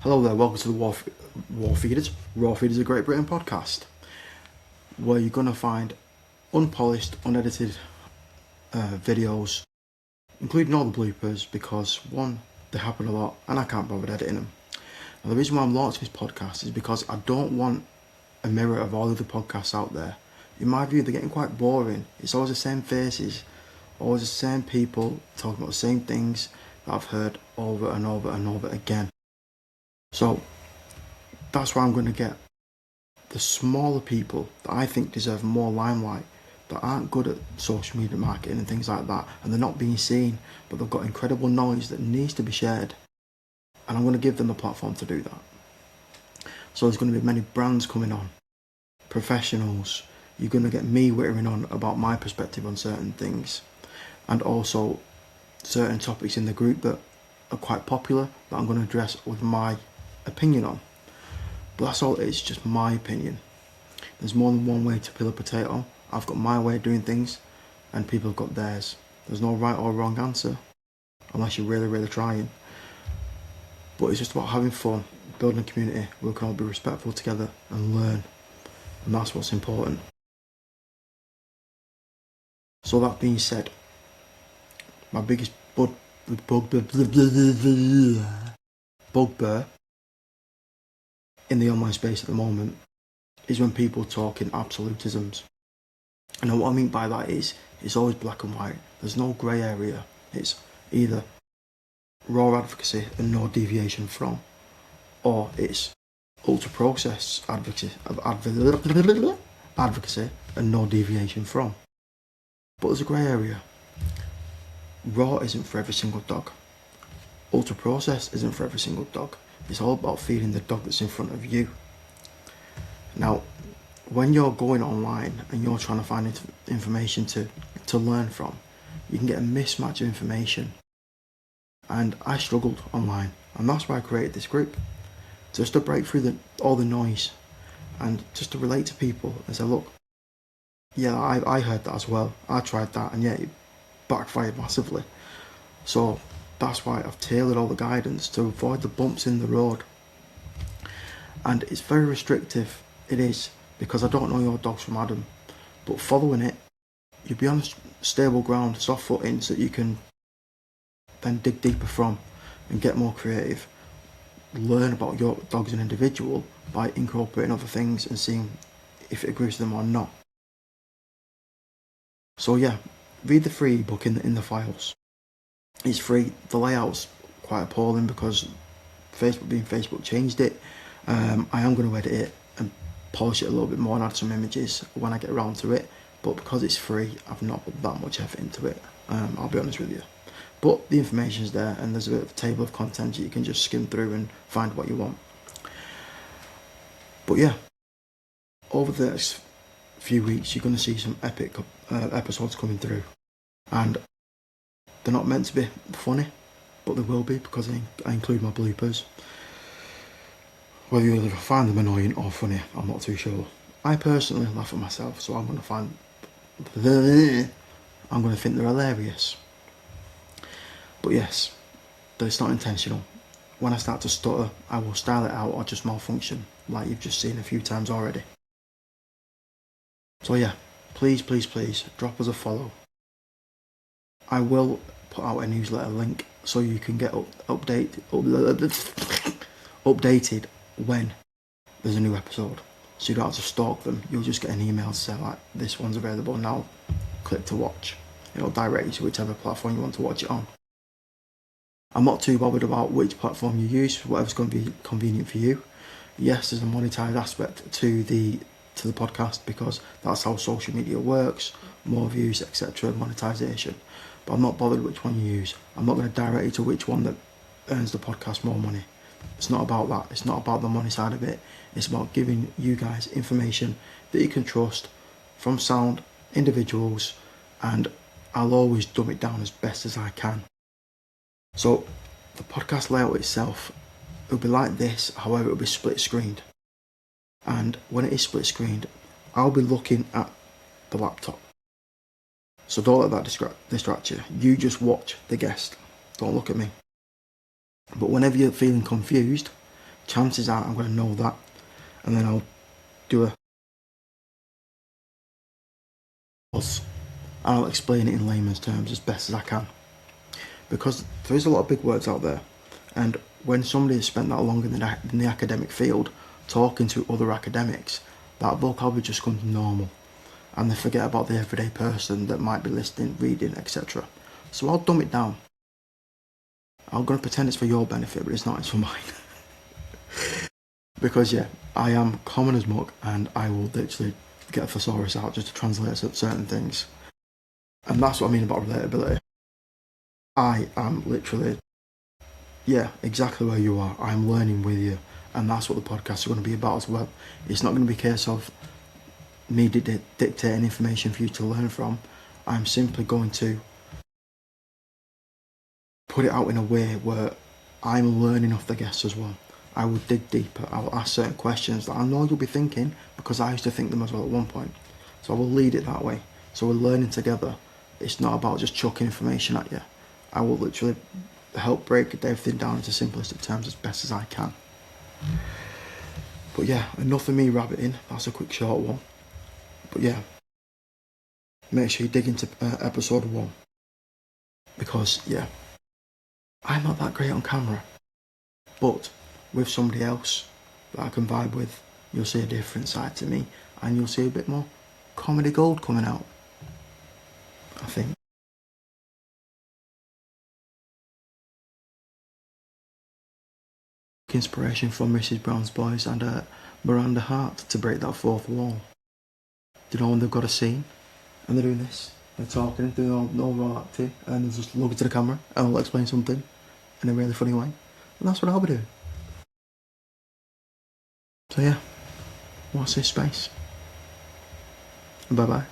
Hello there, welcome to the Raw Feeders of Great Britain podcast, where you're going to find unpolished, unedited videos, including all the bloopers, because one, they happen a lot and I can't bother editing them. Now, the reason why I'm launching this podcast is because I don't want a mirror of all of the podcasts out there. In my view, they're getting quite boring. It's always the same faces, always the same people talking about the same things that I've heard over and over and over again. So that's why I'm going to get the smaller people that I think deserve more limelight, that aren't good at social media marketing and things like that, and they're not being seen, but they've got incredible knowledge that needs to be shared, and I'm going to give them a platform to do that. So there's going to be many brands coming on, professionals. You're going to get me whittering on about my perspective on certain things, and also certain topics in the group that are quite popular that I'm going to address with my opinion on. But that's all it is, just my opinion. There's more than one way to peel a potato. I've got my way of doing things and people have got theirs. There's no right or wrong answer unless you're really trying. But it's just about having fun, building a community where we can all be respectful together and learn, and that's what's important. So that being said, my biggest bugbear in the online space at the moment is when people talk in absolutisms. And what I mean by that is, it's always black and white. There's no grey area. It's either raw advocacy and no deviation from, or it's ultra process advocacy and no deviation from. But there's a grey area. Raw isn't for every single dog. Ultra process isn't for every single dog. It's all about feeding the dog that's in front of you. Now, when you're going online and you're trying to find information to learn from, you can get a mismatch of information. And I struggled online, and that's why I created this group, just to break through all the noise and just to relate to people and say, look, yeah, I heard that as well. I tried that, and yeah, it backfired massively. So that's why I've tailored all the guidance to avoid the bumps in the road. And it's very restrictive, it is, because I don't know your dogs from Adam. But following it, you'll be on stable ground, soft footing, so that you can then dig deeper from and get more creative. Learn about your dog as an individual by incorporating other things and seeing if it agrees with them or not. So yeah, read the free ebook in the files. It's free. The layout's quite appalling because Facebook being Facebook changed it. I am going to edit it and polish it a little bit more and add some images when I get around to it, but because it's free, I've not put that much effort into it, I'll be honest with you. But the information's there, and there's a bit of a table of contents that you can just skim through and find what you want. But yeah, over the next few weeks you're going to see some epic episodes coming through, and they're not meant to be funny, but they will be because I include my bloopers. Whether you'll find them annoying or funny, I'm not too sure. I personally laugh at myself, so I'm going to think they're hilarious. But yes, it's not intentional. When I start to stutter, I will style it out or just malfunction, like you've just seen a few times already. So yeah, please drop us a follow. I will put out a newsletter link so you can get updated when there's a new episode. So you don't have to stalk them. You'll just get an email to say like, this one's available now, click to watch. It'll direct you to whichever platform you want to watch it on. I'm not too bothered about which platform you use, whatever's going to be convenient for you. Yes, there's a monetized aspect to the podcast because that's how social media works, more views, etc., monetization. But I'm not bothered which one you use. I'm not going to direct you to which one that earns the podcast more money. It's not about that. It's not about the money side of it. It's about giving you guys information that you can trust from sound individuals, and I'll always dumb it down as best as I can. So the podcast layout itself, it'll be like this, however it'll be split screened. And when it is split screened, I'll be looking at the laptop. So don't let that distract you. You just watch the guest. Don't look at me. But whenever you're feeling confused, chances are I'm going to know that, and then I'll do a and I'll explain it in layman's terms as best as I can, because there is a lot of big words out there, and when somebody has spent that long in the academic field talking to other academics, that vocabulary just comes normal, and they forget about the everyday person that might be listening, reading, etc. So I'll dumb it down. I'm going to pretend it's for your benefit, but it's not, it's for mine. Because yeah, I am common as muck, and I will literally get a thesaurus out just to translate certain things. And that's what I mean about relatability. I am literally, yeah, exactly where you are. I'm learning with you, and that's what the podcasts are going to be about as well. It's not going to be a case of me dictating information for you to learn from. I'm simply going to put it out in a way where I'm learning off the guests as well. I will dig deeper. I will ask certain questions that I know you'll be thinking, because I used to think them as well at one point. So I will lead it that way. So we're learning together. It's not about just chucking information at you. I will literally help break everything down into simplistic terms as best as I can. But yeah, enough of me rabbiting. That's a quick short one. But yeah, make sure you dig into episode 1. Because yeah, I'm not that great on camera. But with somebody else that I can vibe with, you'll see a different side to me, and you'll see a bit more comedy gold coming out, I think. Inspiration from Mrs. Brown's Boys and Miranda Hart to break that fourth wall. Do you know when they've got a scene and they're doing this? They're talking, doing all acting, and they're just looking to the camera and I'll explain something in a really funny way. And that's what I'll be doing. So yeah, watch this space. Bye bye.